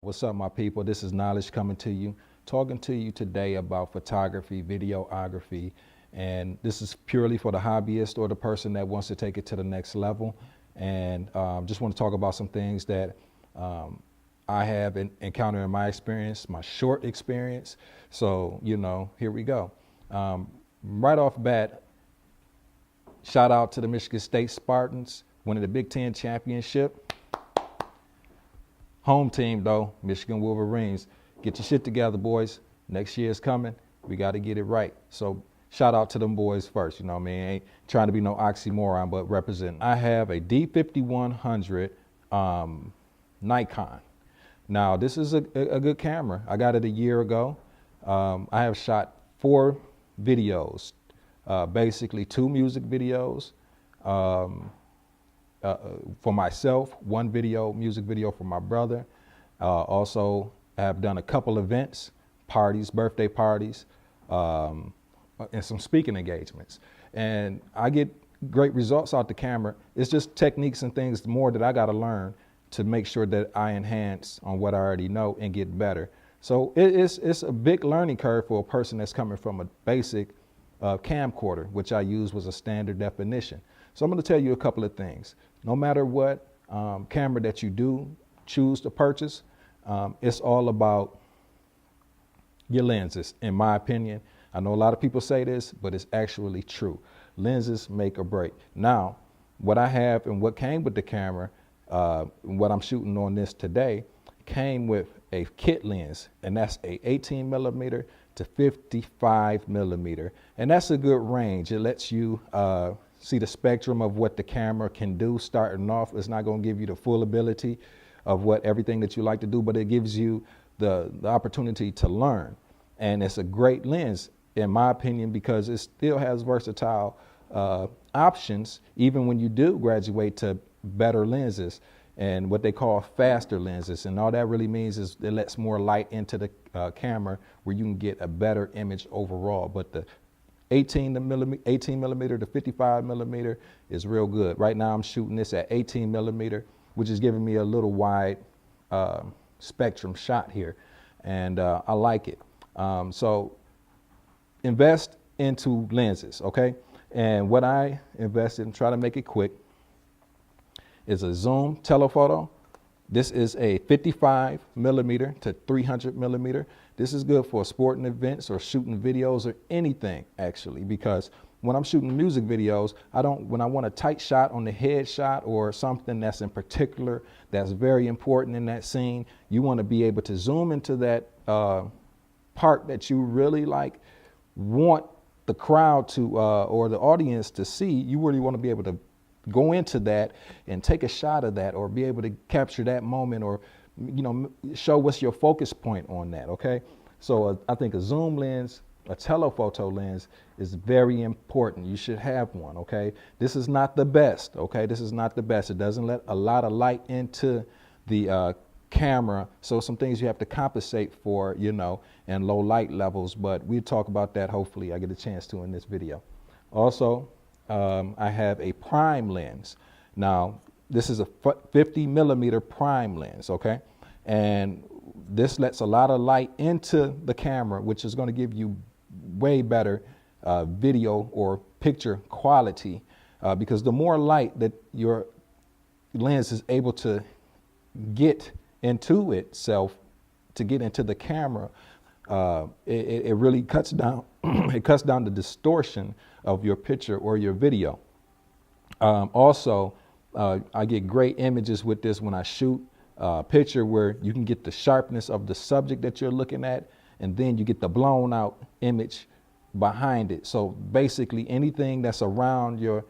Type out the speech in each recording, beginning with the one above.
What's up, my people? This is Knowledge coming to you, talking to you today about photography, videography, and this is purely for the hobbyist or the person that wants to take it to the next level. And just want to talk about some things that I have encountered in my experience, my short experience. So, here we go. Right off bat, shout out to the Michigan State Spartans winning the Big Ten championship. Home team, though, Michigan Wolverines. Get your shit together, boys. Next year is coming. We got to get it right. So shout out to them boys first. You know what I mean? Ain't trying to be no oxymoron, but representing. I have a D5100 Nikon. Now, this is a good camera. I got it a year ago. I have shot 4 videos, basically 2 music videos. For myself, 1 music video for my brother. Also, I have done a couple events, parties, birthday parties, and some speaking engagements. And I get great results out the camera. It's just techniques and things more that I got to learn to make sure that I enhance on what I already know and get better. So it's a big learning curve for a person that's coming from a basic camcorder, which I used was a standard definition. So I'm going to tell you a couple of things. No matter what camera that you do choose to purchase, it's all about your lenses, in my opinion. I know a lot of people say this, but it's actually true. Lenses make or break. Now, what I have and what came with the camera, what I'm shooting on this today, came with a kit lens, and that's a 18 millimeter to 55 millimeter. And that's a good range. It lets you see the spectrum of what the camera can do starting off. It's not going to give you the full ability of what everything that you like to do, but it gives you the opportunity to learn. And it's a great lens, in my opinion, because it still has versatile options, even when you do graduate to better lenses and what they call faster lenses. And all that really means is it lets more light into the camera where you can get a better image overall. But the 18 millimeter to 55 millimeter is real good. Right now I'm shooting this at 18 millimeter, which is giving me a little wide spectrum shot here. And I like it. So invest into lenses, okay? And what I invested in, try to make it quick, is a zoom telephoto. This is a 55 millimeter to 300 millimeter. This is good for sporting events or shooting videos or anything, actually, because when I'm shooting music videos, when I want a tight shot on the head shot or something that's in particular that's very important in that scene, you want to be able to zoom into that part that you really want the crowd to or the audience to see. You really want to be able to go into that and take a shot of that, or be able to capture that moment, or show what's your focus point on that. Okay, so I think a zoom lens, a telephoto lens, is very important. You should have one. Okay, this is not the best. Okay, this is not the best. It doesn't let a lot of light into the camera, so some things you have to compensate for, and low light levels, but we'll talk about that. Hopefully I get a chance to in this video. Also, I have a prime lens. Now, this is a 50 millimeter prime lens, okay? And this lets a lot of light into the camera, which is going to give you way better video or picture quality, because the more light that your lens is able to get into itself, to get into the camera, it really cuts down it cuts down the distortion of your picture or your video. Also, I get great images with this when I shoot a picture, where you can get the sharpness of the subject that you're looking at, and then you get the blown out image behind it. So basically anything that's around your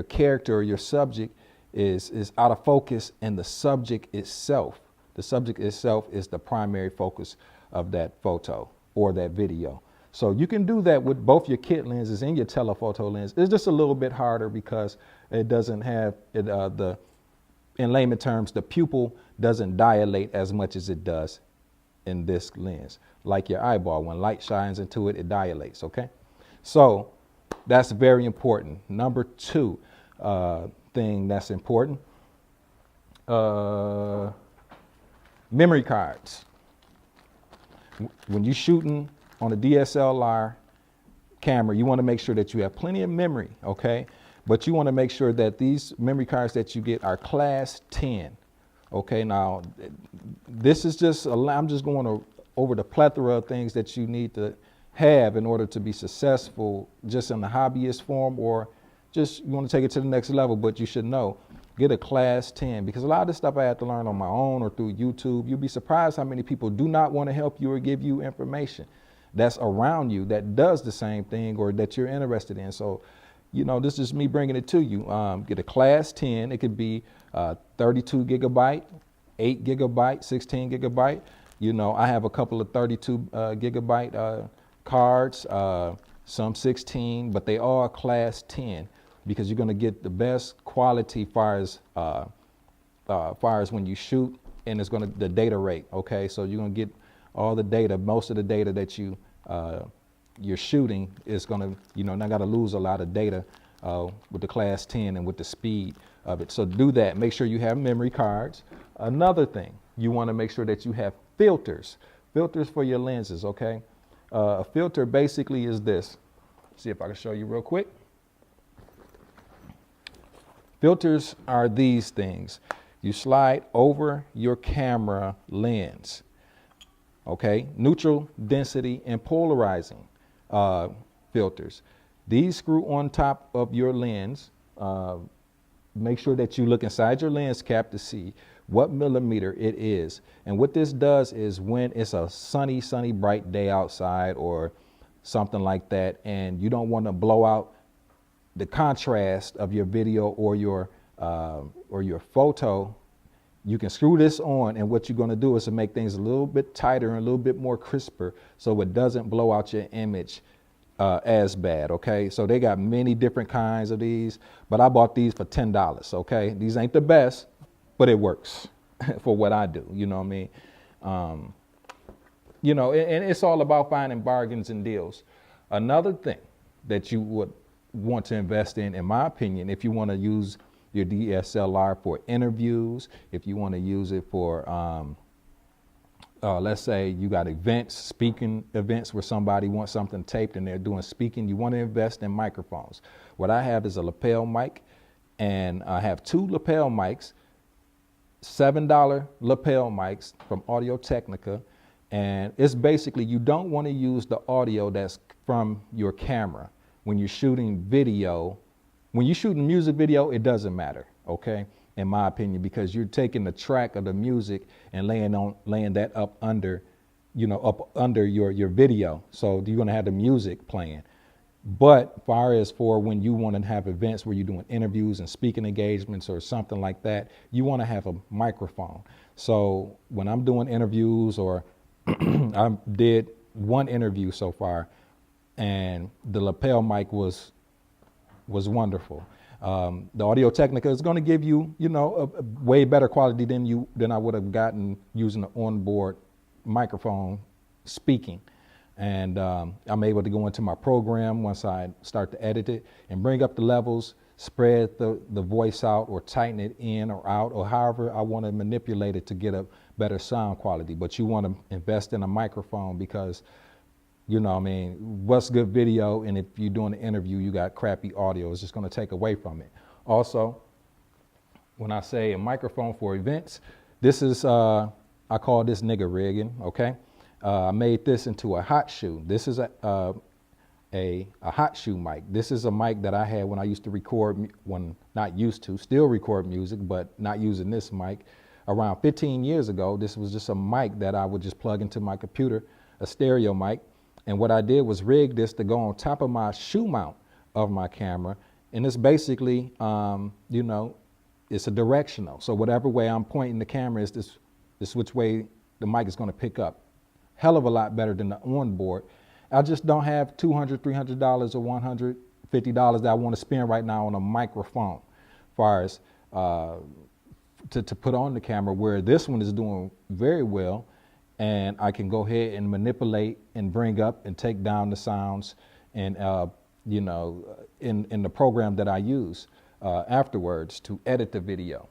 character or your subject is out of focus, and the subject itself is the primary focus of that photo or that video. So you can do that with both your kit lenses and your telephoto lens. It's just a little bit harder because it doesn't have in layman terms, the pupil doesn't dilate as much as it does in this lens. Like your eyeball, when light shines into it, it dilates. Okay, so that's very important. Number 2 thing that's important Memory cards. When you're shooting on a DSLR camera, you want to make sure that you have plenty of memory, okay? But you want to make sure that these memory cards that you get are class 10. Okay, now this is just, I'm just going over the plethora of things that you need to have in order to be successful just in the hobbyist form, or just you want to take it to the next level. But you should know, get a class 10, because a lot of this stuff I had to learn on my own or through YouTube. You'll be surprised how many people do not want to help you or give you information that's around you that does the same thing or that you're interested in. So, you know, this is me bringing it to you. Get a class 10. It could be 32 gigabyte, 8 gigabyte, 16 gigabyte. You know, I have a couple of 32 gigabyte cards, some 16, but they are class 10 because you're going to get the best quality far as when you shoot, and it's going to the data rate. Okay, so you're going to get all the data. Most of the data that you're shooting is going to, you know, not got to lose a lot of data with the class 10 and with the speed of it. So do that. Make sure you have memory cards. Another thing, you want to make sure that you have filters for your lenses. Okay, a filter basically is this. See if I can show you real quick. Filters are these things. You slide over your camera lens. Okay, neutral, density, and polarizing filters. These screw on top of your lens. Make sure that you look inside your lens cap to see what millimeter it is. And what this does is when it's a sunny, bright day outside or something like that, and you don't want to blow out the contrast of your video or your photo, you can screw this on, and what you're going to do is to make things a little bit tighter and a little bit more crisper so it doesn't blow out your image as bad. Okay, so they got many different kinds of these, but I bought these for $10. Okay, these ain't the best, but it works for what I do. You know what I mean? You know, and it's all about finding bargains and deals. Another thing that you would want to invest in my opinion, if you want to use your DSLR for interviews, if you want to use it for, let's say you got events, speaking events where somebody wants something taped and they're doing speaking, you want to invest in microphones. What I have is a lapel mic, and I have two lapel mics, $7 lapel mics from Audio-Technica. And it's basically, you don't want to use the audio that's from your camera when you're shooting video. When you're shooting music video, it doesn't matter, okay, in my opinion, because you're taking the track of the music and laying that up under, you know, up under your video. So you're gonna have the music playing. But far as for when you want to have events where you're doing interviews and speaking engagements or something like that, you want to have a microphone. So when I'm doing interviews, or I did one interview so far, and the lapel mic was wonderful. The Audio-Technica is going to give you, you know, a way better quality than I would have gotten using the onboard microphone speaking. And I'm able to go into my program once I start to edit it and bring up the levels, spread the voice out or tighten it in or out, or however I want to manipulate it to get a better sound quality. But you want to invest in a microphone because, you know what I mean, what's good video, and if you're doing an interview, you got crappy audio, it's just going to take away from it. Also, when I say a microphone for events, this is, I call this nigga rigging, okay? I made this into a hot shoe. This is a hot shoe mic. This is a mic that I had when I used to record, still record music, but not using this mic. Around 15 years ago, this was just a mic that I would just plug into my computer, a stereo mic. And what I did was rig this to go on top of my shoe mount of my camera. And it's basically, you know, it's a directional. So whatever way I'm pointing the camera is this which way the mic is going to pick up. Hell of a lot better than the onboard. I just don't have $200, $300 or $150 that I want to spend right now on a microphone, as far as to put on the camera, where this one is doing very well, and I can go ahead and manipulate and bring up and take down the sounds, and you know, in the program that I use afterwards to edit the video.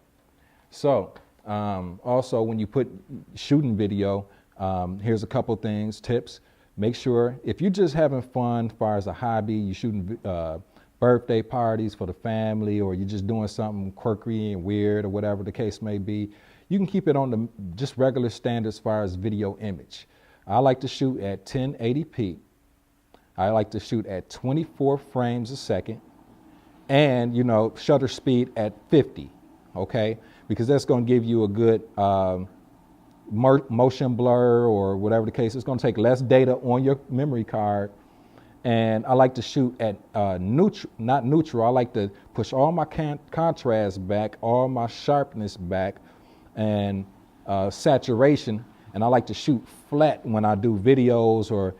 So Also, when you put shooting video, here's a couple things, tips. Make sure if you're just having fun as far as a hobby, you're shooting birthday parties for the family, or you're just doing something quirky and weird or whatever the case may be, you can keep it on the just regular standards as far as video image. I like to shoot at 1080p. I like to shoot at 24 frames a second, and shutter speed at 50, okay? Because that's going to give you a good motion blur or whatever the case. It's going to take less data on your memory card. And I like to shoot at not neutral. I like to push all my contrast back, all my sharpness back, and saturation. And I like to shoot flat when I do videos or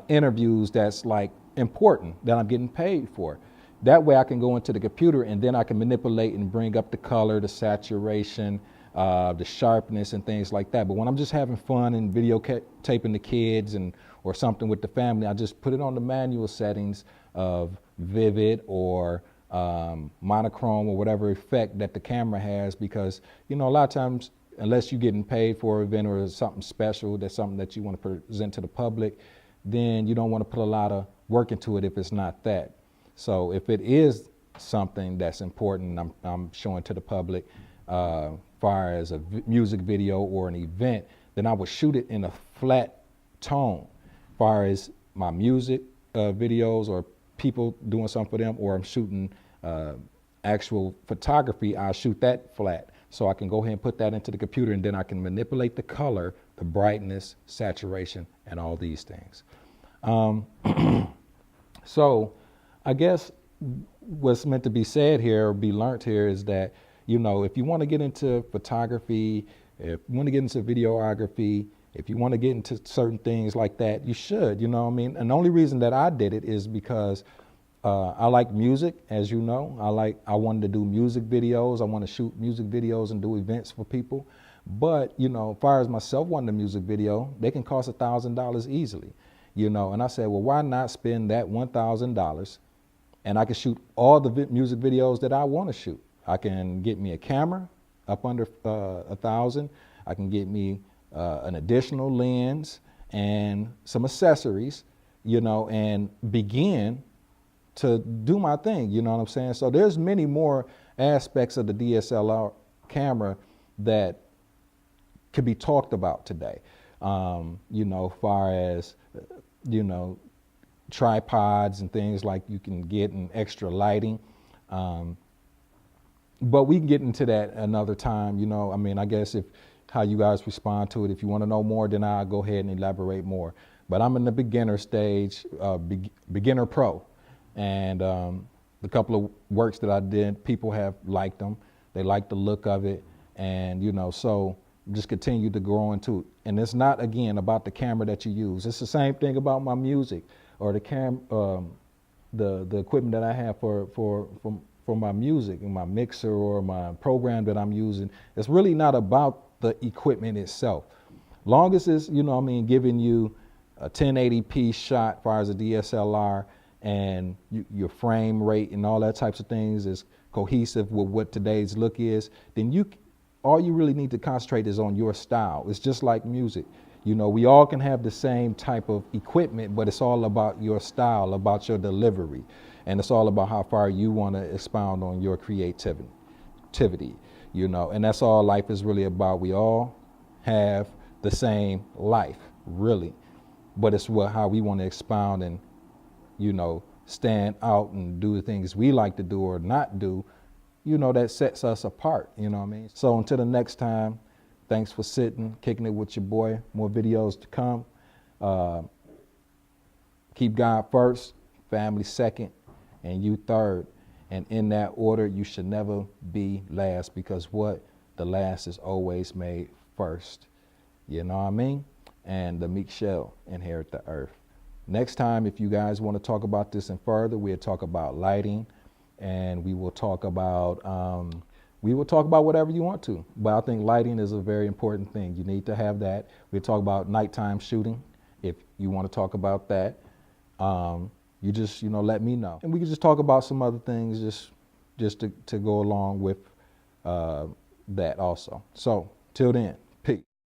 interviews that's like important, that I'm getting paid for. That way I can go into the computer and then I can manipulate and bring up the color, the saturation, the sharpness and things like that. But when I'm just having fun and videotaping the kids or something with the family, I just put it on the manual settings of vivid or monochrome or whatever effect that the camera has, because a lot of times, unless you're getting paid for an event or something special, that's something that you want to present to the public, then you don't want to put a lot of work into it if it's not that. So if it is something that's important, I'm showing to the public, far as a music video or an event, then I would shoot it in a flat tone. Far as my music videos or people doing something for them, or I'm shooting actual photography, I shoot that flat. So I can go ahead and put that into the computer, and then I can manipulate the color, the brightness, saturation, and all these things. So I guess what's meant to be said here or be learned here is that, if you want to get into photography, if you want to get into videography, if you want to get into certain things like that, you should, And the only reason that I did it is because I like music, as you know. I wanted to do music videos. I want to shoot music videos and do events for people. But, as far as myself wanting a music video, they can cost $1,000 easily, And I said, well, why not spend that $1,000 and I can shoot all the music videos that I want to shoot. I can get me a camera up under $1,000. I can get me an additional lens and some accessories, and begin to do my thing, you know what I'm saying? So there's many more aspects of the DSLR camera that could be talked about today. Far as, tripods and things like you can get and extra lighting. But we can get into that another time, I guess how you guys respond to it. If you want to know more, then I'll go ahead and elaborate more. But I'm in the beginner stage, beginner pro. And the couple of works that I did, people have liked them. They like the look of it. And, so just continue to grow into it. And it's not, again, about the camera that you use. It's the same thing about my music or the equipment that I have for my music and my mixer or my program that I'm using. It's really not about the equipment itself. Long as it's, giving you a 1080p shot as far as a DSLR, and your frame rate and all that types of things is cohesive with what today's look is, then all you really need to concentrate is on your style. It's just like music. We all can have the same type of equipment, but it's all about your style, about your delivery. And it's all about how far you want to expound on your creativity, and that's all life is really about. We all have the same life, really, but it's how we want to expound and, stand out and do the things we like to do or not do, that sets us apart, So until the next time, thanks for kicking it with your boy. More videos to come. Keep God first, family second, and you third. And in that order, you should never be last, because the last is always made first. You know what I mean? And the meek shall inherit the earth. Next time, if you guys want to talk about this and further, we'll talk about lighting, and we will talk about whatever you want to. But I think lighting is a very important thing. You need to have that. We'll talk about nighttime shooting if you want to talk about that. You just, let me know. And we can just talk about some other things just to go along with that also. So Till then.